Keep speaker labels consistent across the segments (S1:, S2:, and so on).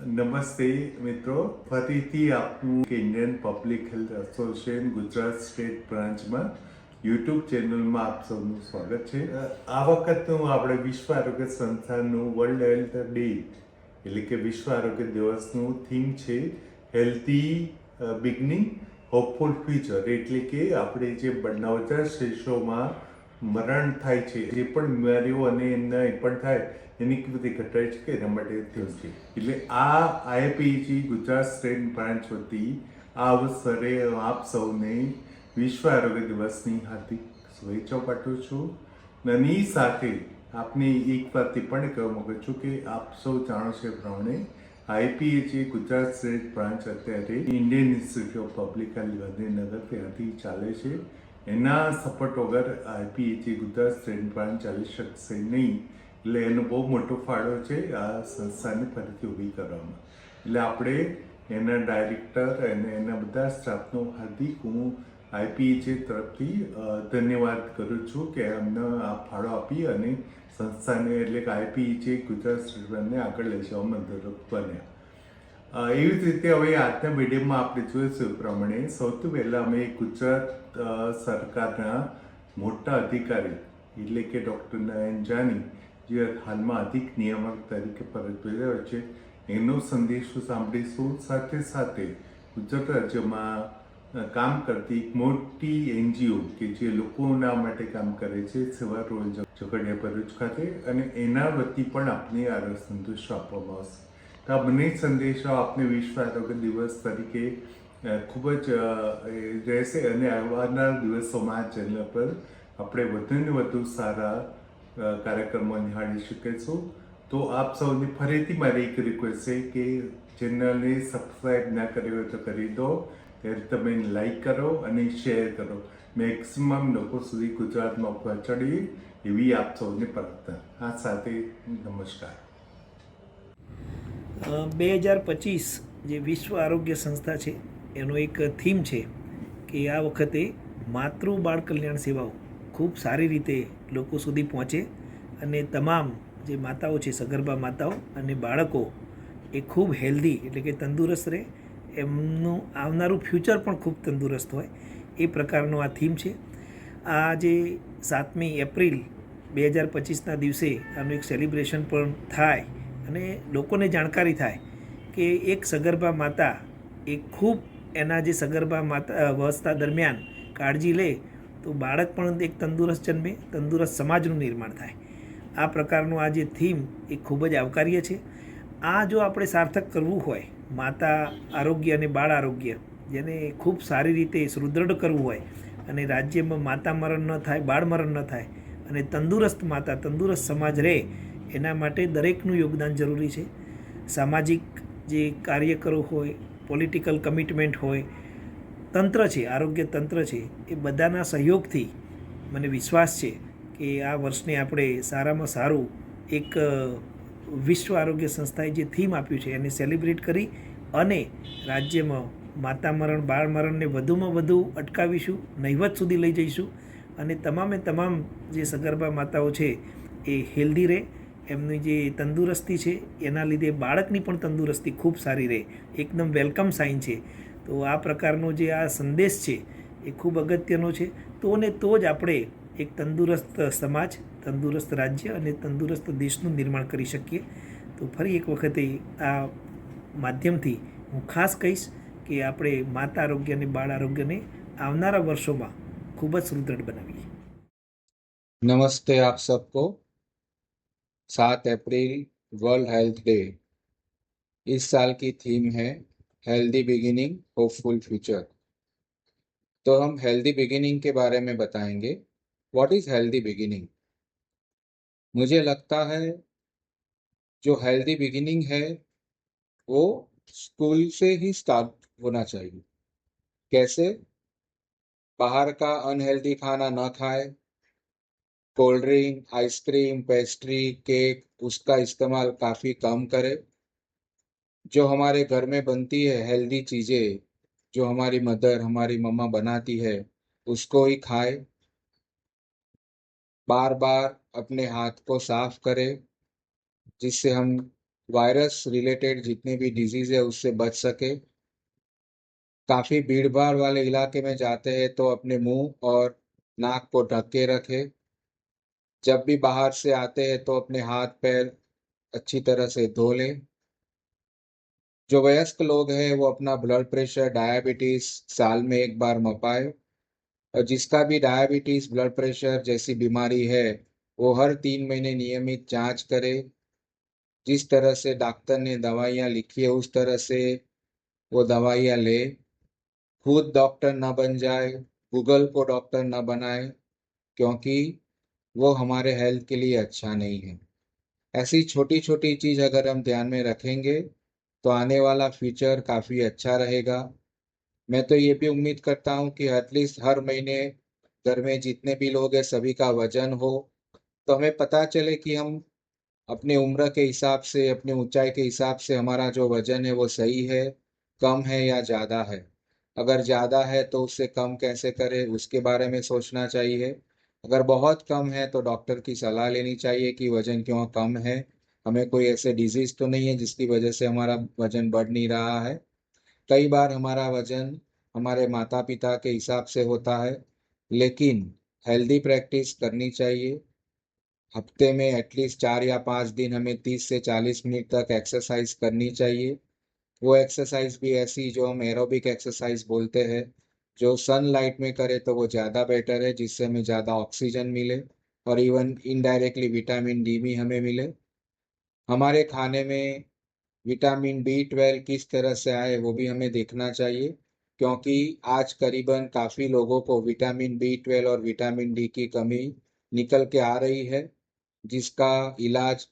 S1: નમસ્તે મિત્રો, ફરીથી આપનું Indian public health association Gujarat state બ્રાન્ચમાં યુટ્યુબ ચેનલમાં આપ સૌનું સ્વાગત છે. આ વખતનું આપણે વિશ્વ આરોગ્ય સંસ્થાનું વર્લ્ડ હેલ્થ ડે એટલે કે વિશ્વ આરોગ્ય દિવસનું થીમ છે હેલ્ધી બિગનિંગ હોપફુલ ફ્યુચર. એટલે કે આપણે જે નવજાત શિશુઓમાં મરણ થાય છે, જે પણ બીમારીઓ અને એમના એ પણ થાય એની કેવી રીતે ઘટાડે છે કે એના માટે થયું છે. એટલે આ આઈપીજી ગુજરાત સ્ટેટ બ્રાન્ચ વતી આ અવસરે આપ સૌને વિશ્વ આરોગ્ય દિવસની હાર્દિક શુભેચ્છાઓ પાઠવું છું. અને એ સાથે આપને એક વાત એ પણ કહેવા માંગુ છું કે આપ સૌ જાણો છો એ પ્રમાણે આઈપીએચએ ગુજરાત સ્ટેટ બ્રાન્ચ અત્યારે Indian institute of public health Gandhinagar ત્યાંથી ચાલે છે. એના સપોર્ટ વગર આઈપીએચએ ગુજરાત સ્ટેટ બ્રાન્ચ ચાલી શકશે નહીં. એટલે એનો બહુ મોટો ફાળો છે આ સંસ્થાને ફરીથી ઊભી કરવામાં. એટલે આપણે એના ડાયરેક્ટર અને એના બધા સ્ટાફનો હાર્દિક હું આઈપીએચએ તરફથી ધન્યવાદ કરું છું કે અમને આ ફાળો આપી અને સંસ્થાને એટલે કે આઈપીએચએ ગુજરાત સ્ટેટ બ્રાન્ચને આગળ લઈ જવામાં મદદરૂપ બન્યા. એવી જ રીતે હવે આજના વિડીયોમાં આપણે જોઈશું એ પ્રમાણે સૌથી પહેલાં અમે ગુજરાત સરકારના મોટા અધિકારી એટલે કે ડૉક્ટર નયન જાની જે હાલમાં અધિક નિયામક તરીકે ફરજ બજાવે છે એનો સંદેશો સાંભળીશું. સાથે સાથે ગુજરાત રાજ્યમાં કામ કરતી એક મોટી એનજીઓ કે જે લોકોના માટે કામ કરે છે સેવા રોડ ઝઘડિયા ભરૂચ ખાતે, અને એના વતી પણ આપને આ સંદેશો આપવામાં આવશે. તો આ બંને સંદેશો આપને વિશ્વ આરોગ્ય દિવસ તરીકે ખૂબ જ રહેશે અને આવનાર દિવસોમાં આ ચેનલ પર આપણે વધુને વધુ સારા કાર્યક્રમો નિહાળી શકીશું. તો આપ સૌને ફરીથી મારી એક રિક્વેસ્ટ છે કે ચેનલને સબસ્ક્રાઈબ ના કરી હોય તો કરી દો. ત્યારે તમે લાઈક કરો અને શેર કરો. મેક્સિમમ લોકો સુધી ગુજરાતમાં પહોંચાડીએ એવી આપ સૌને પ્રાર્થના. આ સાથે નમસ્કાર.
S2: 2025 જે વિશ્વ આરોગ્ય સંસ્થા છે એનો એક થીમ છે કે આ વખતે માતૃ બાળ કલ્યાણ સેવાઓ ખૂબ સારી રીતે લોકો સુધી પહોંચે અને તમામ જે માતાઓ છે, સગર્ભા માતાઓ અને બાળકો એ ખૂબ હેલ્ધી એટલે કે તંદુરસ્ત રહે, એમનું આવનારું ફ્યુચર પણ ખૂબ તંદુરસ્ત હોય એ પ્રકારનો આ થીમ છે. આ જે 7મી એપ્રિલ 2025ના દિવસે આનું એક સેલિબ્રેશન પણ થાય અને લોકોને જાણકારી થાય કે એક સગર્ભા માતા એ ખૂબ એના જે સગર્ભા માતા અવસ્થા દરમિયાન કાળજી લે તો બાળક પણ એક તંદુરસ્ત જન્મે, તંદુરસ્ત સમાજનું નિર્માણ થાય. આ પ્રકારનું આ જે થીમ એ ખૂબ જ આવકાર્ય છે. આ જો આપણે સાર્થક કરવું હોય, માતા આરોગ્ય અને બાળ આરોગ્ય જેને ખૂબ સારી રીતે સુદૃઢ કરવું હોય અને રાજ્યમાં માતા મરણ ન થાય, બાળ મરણ ન થાય અને તંદુરસ્ત માતા, તંદુરસ્ત સમાજ રહે, એના માટે દરેકનું યોગદાન જરૂરી છે. સામાજિક જે કાર્યકરો હોય, પોલિટિકલ કમિટમેન્ટ હોય, તંત્ર છે, આરોગ્ય તંત્ર છે, એ બધાના સહયોગથી મને વિશ્વાસ છે કે આ વર્ષને આપણે સારામાં સારું એક વિશ્વ આરોગ્ય સંસ્થાએ જે થીમ આપ્યું છે એને સેલિબ્રેટ કરી અને રાજ્યમાં માતા મરણ, બાળ મરણને વધુમાં વધુ અટકાવીશું, નહિવત સુધી લઈ જઈશું અને તમામે તમામ જે સગર્ભા માતાઓ છે એ હેલ્ધી રહે, એમની જે તંદુરસ્તી છે એના લીધે બાળકની પણ તંદુરસ્તી ખૂબ સારી રહે, એકદમ વેલકમ સાઇન છે. તો આ પ્રકારનો જે આ સંદેશ છે એ ખૂબ અગત્યનો છે. તો ને તો જ આપણે એક તંદુરસ્ત સમાજ, તંદુરસ્ત રાજ્ય અને તંદુરસ્ત દેશનું નિર્માણ કરી શકીએ. તો ફરી એક વખતે આ માધ્યમથી હું ખાસ કહીશ કે આપણે માતા આરોગ્ય અને બાળ આરોગ્યને આવનારા વર્ષોમાં ખૂબ જ સુદૃઢ બનાવીએ.
S3: नमस्ते आप सबको। 7 अप्रैल वर्ल्ड हेल्थ डे। इस साल की थीम है हेल्दी बिगिनिंग होपफुल फ्यूचर। तो हम हेल्दी बिगिनिंग के बारे में बताएंगे। What is healthy beginning? मुझे लगता है जो हेल्दी बिगिनिंग है वो स्कूल से ही स्टार्ट होना चाहिए। कैसे? बाहर का अनहेल्दी खाना न खाए, cold drink, ice cream, pastry, cake उसका इस्तेमाल काफ़ी कम करें। जो हमारे घर में बनती है हेल्दी चीज़ें, जो हमारी मदर, हमारी मम्मा बनाती है, उसको ही खाए। बार बार अपने हाथ को साफ करें, जिससे हम वायरस रिलेटेड जितनी भी डिजीज है उससे बच सके। काफ़ी भीड़ भाड़ वाले इलाके में जाते हैं तो अपने मुंह और नाक को ढक के रखें। जब भी बाहर से आते हैं तो अपने हाथ पैर अच्छी तरह से धो लें। जो वयस्क लोग हैं वो अपना ब्लड प्रेशर डायबिटीज साल में एक बार मपाए, और जिसका भी डायबिटीज ब्लड प्रेशर जैसी बीमारी है वो हर 3 महीने नियमित जांच करे। जिस तरह से डॉक्टर ने दवाइयाँ लिखी है उस तरह से वो दवाइयाँ ले। खुद डॉक्टर न बन जाए, गूगल को डॉक्टर न बनाए, क्योंकि वो हमारे हेल्थ के लिए अच्छा नहीं है। ऐसी छोटी छोटी चीज़ अगर हम ध्यान में रखेंगे तो आने वाला फ्यूचर काफ़ी अच्छा रहेगा। मैं तो ये भी उम्मीद करता हूँ कि एटलीस्ट हर महीने घर में जितने भी लोग हैं सभी का वजन हो, तो हमें पता चले कि हम अपने उम्र के हिसाब से, अपनी ऊंचाई के हिसाब से हमारा जो वजन है वो सही है, कम है या ज़्यादा है। अगर ज़्यादा है तो उससे कम कैसे करें उसके बारे में सोचना चाहिए। अगर बहुत कम है तो डॉक्टर की सलाह लेनी चाहिए कि वजन क्यों कम है, हमें कोई ऐसे डिजीज़ तो नहीं है जिसकी वजह से हमारा वजन बढ़ नहीं रहा है। कई बार हमारा वजन हमारे माता पिता के हिसाब से होता है, लेकिन हेल्दी प्रैक्टिस करनी चाहिए। हफ्ते में एटलीस्ट 4 या 5 दिन हमें 30 से 40 मिनट तक एक्सरसाइज करनी चाहिए। वो एक्सरसाइज भी ऐसी जो हम एरोबिक एक्सरसाइज बोलते हैं, जो सनलाइट में करें तो वो ज़्यादा बेटर है, जिससे हमें ज़्यादा ऑक्सीजन मिले और इवन इनडायरेक्टली विटामिन डी भी हमें मिले। हमारे खाने में विटामिन B12 किस तरह से आए वो भी हमें देखना चाहिए, क्योंकि आज करीबन काफ़ी लोगों को विटामिन B12 और विटामिन डी की कमी निकल के आ रही है, जिसका इलाज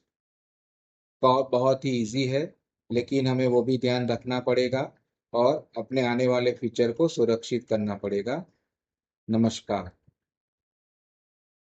S3: बहुत ही इजी है, लेकिन हमें वो भी ध्यान रखना पड़ेगा और अपने आने वाले फ्यूचर को सुरक्षित करना पड़ेगा। नमस्कार।